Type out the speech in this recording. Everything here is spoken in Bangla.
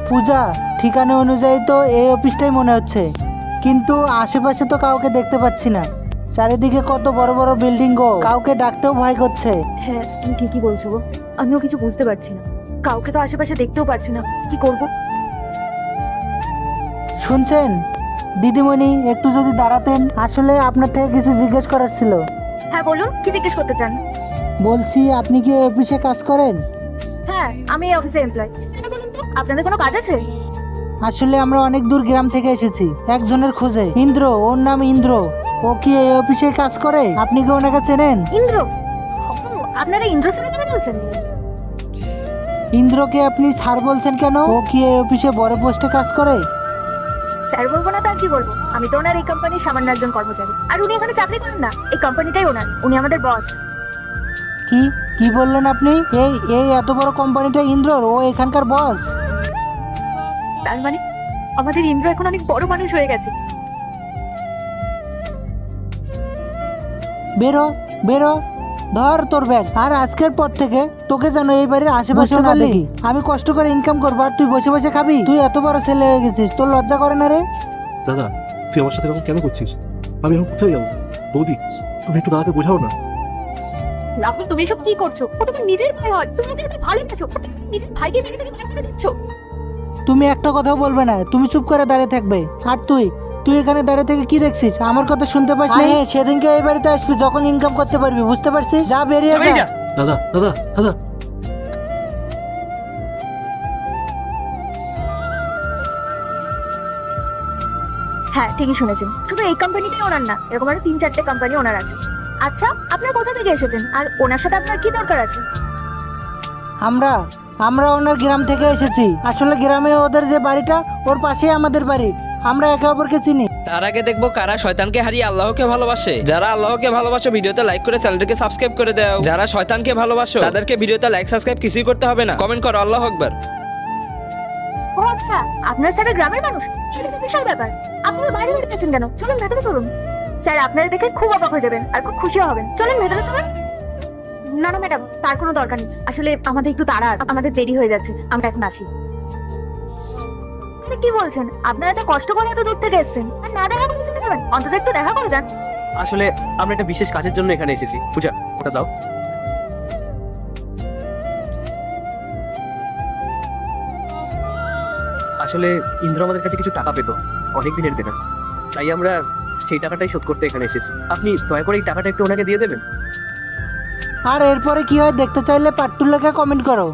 পূজা, ঠিকানা অনুযায়ী তো এই অফিসটাই মনে হচ্ছে, কিন্তু আশেপাশে তো কাউকে দেখতে পাচ্ছি না। চারিদিকে কত বড় বড় বিল্ডিং গো, কাউকে ডাকতেও ভয় করছে। হ্যাঁ তুমি ঠিকই বলছো গো, আমিও কিছু বুঝতে পারছি না, কাউকে তো আশেপাশে দেখতেও পাচ্ছি না, কি করব? শুনছেন দিদিমণি, একটু যদি দাঁড়াতেন, আসলে আপনার থেকে কিছু জিজ্ঞেস করার ছিল। হ্যাঁ বলুন, কি জিজ্ঞেস করতে চান? বলছি আপনি কি এই অফিসে কাজ করেন? হ্যাঁ আমি এই অফিসে এমপ্লয়। বলুন তো, আপনাদের কোনো কাজ আছে? আসলে আমরা অনেক দূর গ্রাম থেকে এসেছি একজনের খোঁজে। ইন্দ্র, ওর নাম ইন্দ্র। ও কি এই অফিসে কাজ করে? আপনি কি ওনাকে চেনেন? ইন্দ্র? ও, আপনারা ইন্দ্র স্যারের কথা বলছেন? ইন্দ্রকে আপনি স্যার বলছেন কেন? ও কি এই অফিসে বড় পোস্টে কাজ করে? স্যার বলবো না তো আর কি বলবো, আমি তো ওনার এই কোম্পানির সামান্য একজন কর্মচারী, আর উনি এখানে চাকরি করেন না, এই কোম্পানিটাই ওনার, উনি আমাদের বস। কি কি বললেন আপনি? এই এই এত বড় কোম্পানিটা ইন্দ্রর, ও এখানকার বস? তার মানে আমাদের ইন্দ্র এখন অনেক বড় মানুষ হয়ে গেছে। বেরো বেরো, ধর তোর ব্যাগ। আর আজকের পর থেকে তোকে যেন এই বাড়ির আশেপাশে না দেখি। আমি কষ্ট করে ইনকাম করবো আর তুই বসে বসে খাবি? তুই এত বড় ছেলে হয়ে গেছিস, তোর লজ্জা করে না রে? দাদা, তুই আমার সাথে এরকম কেন করছিস? আমি এখন কোথায় যাবো? বৌদি, তুমি একটু দাদাকে বোঝাও না। রাহুল, তুমি সব কি করছো? ও তোমার নিজের ভাই হয়, তুমি ওকে এত ভালোবাসো, ও তুমি নিজের ভাইকে মেরে থেকে চাকরি দিচ্ছ। তুমি একটা কথাও বলবে না, তুমি চুপ করে দাঁড়িয়ে থাকবে। আর তুই তুই এখানে দাঁড়িয়ে থেকে কি দেখছিস? আমার কথা শুনতে পাস না? সেদিনকে এই বাড়িতে আসবি যখন ইনকাম করতে পারবি, বুঝতে পারছিস? যা বেরিয়ে যা। দাদা দাদা দাদা, হ্যাঁ ঠিকই শুনেছেন, শুধু এই কোম্পানিটাই ওনার না, এরকম আরো 3-4টে কোম্পানি ওনার আছে। আচ্ছা, আপনার কোথা থেকে এসেছেন আর ওনার সাথে আপনার কি দরকার আছে? আমরা আমরা ওনার গ্রাম থেকে এসেছি। আসলে গ্রামে ওদের যে বাড়িটা, ওর পাশেই আমাদের বাড়ি। আমরা একে অপরকে চিনি। তার আগে দেখবো কারা শয়তানকে হারিয়ে আল্লাহকে ভালোবাসে। যারা আল্লাহকে ভালোবাসো ভিডিওতে লাইক করে চ্যানেলটাকে সাবস্ক্রাইব করে দাও। যারা শয়তানকে ভালোবাসো তাদেরকে ভিডিওতে লাইক সাবস্ক্রাইব কিছুই করতে হবে না, কমেন্ট করো আল্লাহু আকবার। ও আচ্ছা, আপনার স্যার গ্রামের মানুষ, এটা তো বিশাল ব্যাপার। আপনারা বাইরে বেরিয়েছেন কেন? চলুন ভেতরে চলুন, স্যার আপনারা দেখে খুব অবাক হয়ে যাবেন আর খুব খুশিও হবেন। চলুন ভেতরে চলুন। না না ম্যাডাম, তার কোনো দরকার নেই, আসলে আমাদের একটু তাড়া আছে, আমাদের দেরি হয়ে যাচ্ছে, আমরা এখন আসি। আপনি কি বলছেন? আপনারা এত কষ্ট করে এত দূর থেকে এসেছেন আর না দেখা করে চলে যাবেন? অন্তত একটু দেখা করে যান। আসলে আমরা একটা বিশেষ কাজের জন্য এখানে এসেছি। পূজা, ওটা দাও। আসলে ইন্দ্র আমাদের কাছে কিছু টাকা পেত, অনেক দিনের দেনা, তাই আমরা সেই টাকাটাই শোধ করতে এখানে এসেছি। আপনি দয়া করে এই টাকাটা একটু ওনাকে দিয়ে দেবেন। আর এরপরে কি হয় দেখতে চাইলে পার্ট 2 লেখা কমেন্ট করো।